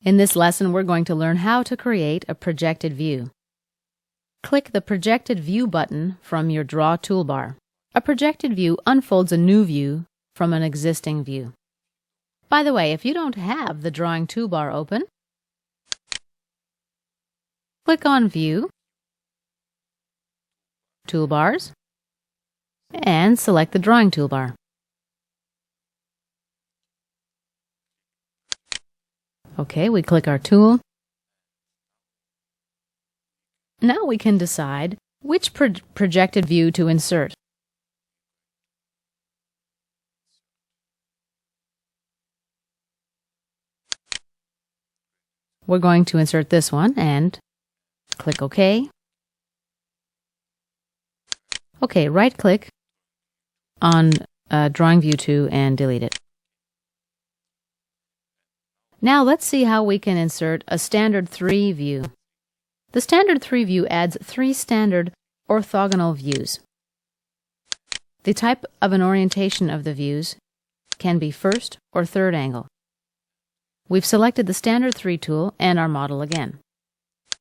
In this lesson, we're going to learn how to create a projected view. Click the Projected View button from your Draw toolbar. A projected view unfolds a new view from an existing view. By the way, if you don't have the Drawing toolbar open, click on View, Toolbars, and select the Drawing toolbar. Okay, we click our tool. Now we can decide which projected view to insert. We're going to insert this one and click OK. Okay, right-click on Drawing View 2 and delete it. Now let's see how we can insert a Standard 3 view. The Standard 3 view adds 3 standard orthogonal views. The type of an orientation of the views can be first or third angle. We've selected the Standard 3 tool and our model again.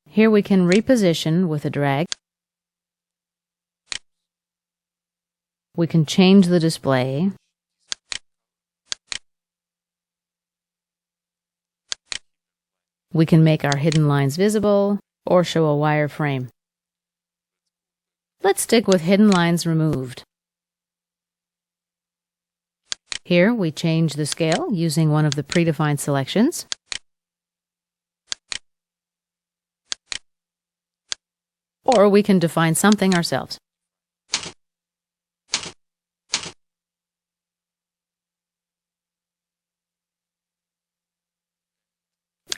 Here we can reposition with a drag. We can change the display. We can make our hidden lines visible or show a wireframe. Let's stick with hidden lines removed. Here we change the scale using one of the predefined selections. Or we can define something ourselves.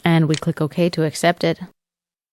And we click OK to accept it.